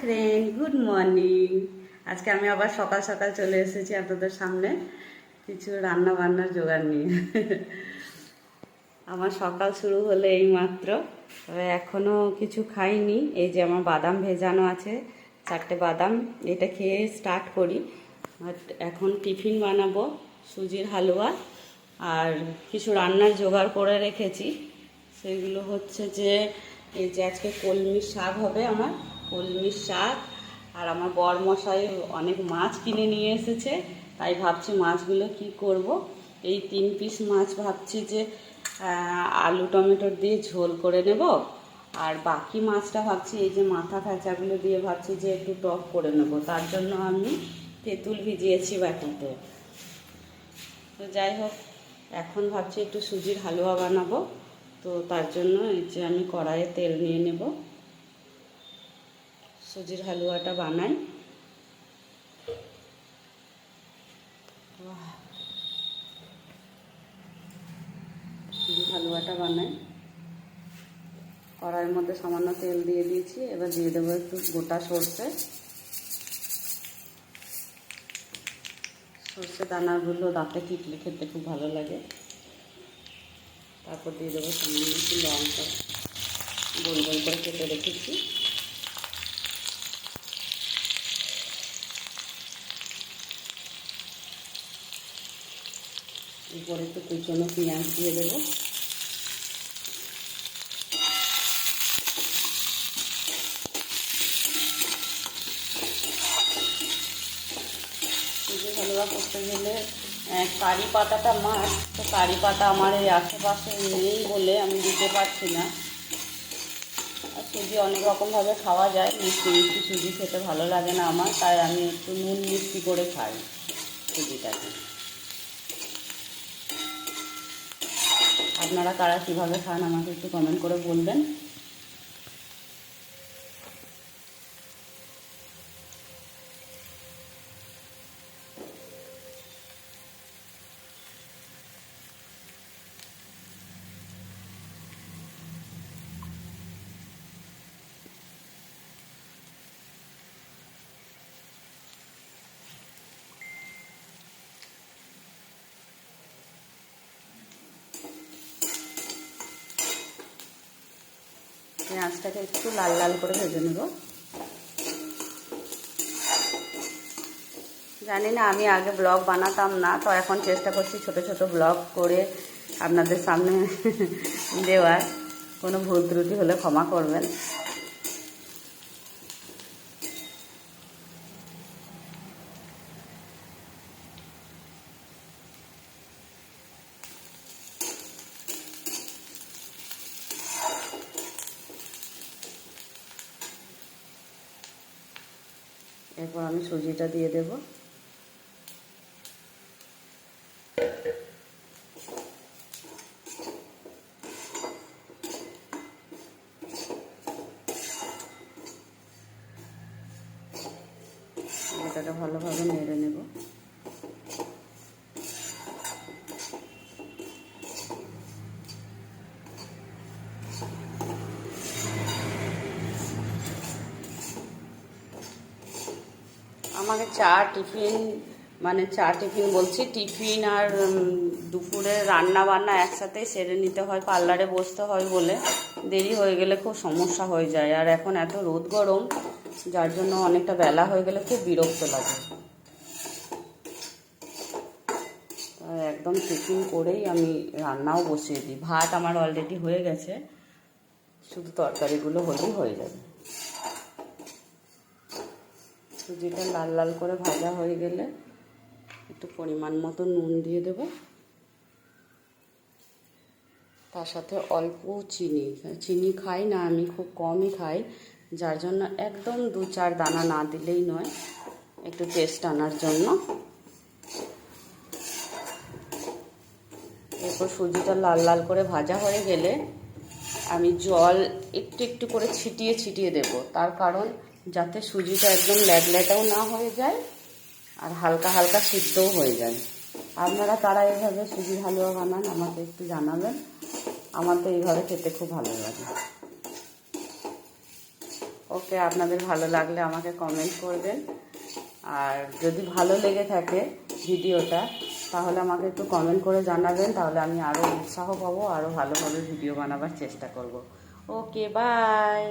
Friend, good morning. আজকে আমি আবার সকাল সকাল চলে এসেছি আপনাদের সামনে কিছু রান্না বান্নার জোগাড় নিয়ে। আমার সকাল শুরু হলো এই মাত্র, তবে এখনও কিছু খাইনি। এই যে আমার বাদাম ভেজানো আছে, 4টে বাদাম, এটা খেয়ে স্টার্ট করি। আর এখন টিফিন বানাবো, সুজির হালুয়া। আর কিছু রান্নার জোগাড় করে রেখেছি, সেগুলো হচ্ছে যে এই যে আজকে কলমির শাক হবে, আমার কলমির শাক। আর আমার বরমশাই অনেক মাছ কিনে নিয়ে এসেছে, তাই ভাবছি মাছগুলো কি করব। এই 3 পিস মাছ ভাবছি যে আলু টমেটোর দিয়ে ঝোল করে নেব। আর বাকি মাছটা ভাবছি এই যে মাথা খাঁচাগুলো দিয়ে ভাবছি যে একটু টক করে নেব। তার জন্য আমি তেঁতুল ভিজিয়েছি বাটিতে। তো যাই হোক, এখন ভাবছি একটু সুজির হালুয়া বানাবো। তো তার জন্য এই যে আমি কড়াইয়ে তেল নিয়ে নেব, সুজির হালুয়াটা বানাই। সুজির হালুয়াটা বানাই, কড়াইয়ের মধ্যে সামান্য তেল দিয়ে দিয়েছি। এবার দিয়ে দেবো একটু গোটা সর্ষে। সর্ষে দানাগুলো দাঁতে টিকলে খেতে খুব ভালো লাগে। তারপর দিয়ে দেবো সামান্য একটু লঙ্কা, গোল গোল করে কেটে রেখেছি। এরপরে একটু কুচনো পেঁয়াজ দিয়ে দেবো। সুজির হালুয়া করতে গেলে কারি পাতাটা মাছ, তো কারি পাতা আমার এই আশেপাশে নেই বলে আমি দিতে পারছি না। আর সুজি অনেক রকমভাবে খাওয়া যায়, মিষ্টি মিষ্টি সুজি খেতে ভালো লাগে না আমার, তাই আমি একটু নুন মিষ্টি করে খাই সুজিটাকে। আপনারা কারা কীভাবে খান আমাকে একটু কমেন্ট করে বলবেন। পেঁয়াজটাকে একটু লাল লাল করে ভেজে নেব। জানি না, আমি আগে ব্লগ বানাতাম না, তো এখন চেষ্টা করছি ছোট ছোট ব্লগ করে আপনাদের সামনে দেওয়ার। কোনো ভুল ত্রুটি হলে ক্ষমা করবেন। এরপর আমি সুজিটা দিয়ে দেব। এটাকে ভালোভাবে নেড়ে নেব। আমাকে চা টিফিন বলছি, টিফিন আর দুপুরে রান্না বান্না একসাথেই সেরে নিতে হয়, পার্লারে বসতে হয় বলে দেরি হয়ে গেলে খুব সমস্যা হয়ে যায়। আর এখন এত রোদ গরম, যার জন্য অনেকটা বেলা হয়ে গেলে খুব বিরক্ত লাগে। একদম টিফিন করেই আমি রান্নাও বসিয়ে দিই। ভাত আমার অলরেডি হয়ে গেছে, শুধু তরকারিগুলো হলেই হয়ে যাবে। সুজিটা লাল লাল করে ভাজা হয়ে গেলে একটু পরিমাণ মতো নুন দিয়ে দেব, তার সাথে অল্প চিনি খাই না আমি, খুব কমই খাই, যার জন্য একদম 2-4 দানা না দিলেই নয়, একটু টেস্ট আনার জন্য। এরপর সুজিটা লাল লাল করে ভাজা হয়ে গেলে আমি জল একটু একটু করে ছিটিয়ে ছিটিয়ে দেব, তার কারণ যাতে সুজিটা একদম ল্যাটল্যাটাও না হয়ে যায় আর হালকা হালকা সিদ্ধও হয়ে যায়। আপনারা কারা এইভাবে সুজির হালুয়া বানান আমাকে একটু জানাবেন। আমার তো এইভাবে খেতে খুব ভালো লাগে। ওকে, আপনাদের ভালো লাগলে আমাকে কমেন্ট করবেন। আর যদি ভালো লেগে থাকে ভিডিওটা, তাহলে আমাকে একটু কমেন্ট করে জানাবেন, তাহলে আমি আরও উৎসাহ পাবো, আরও ভালোভাবে ভিডিও বানাবার চেষ্টা করব। ওকে, বাই।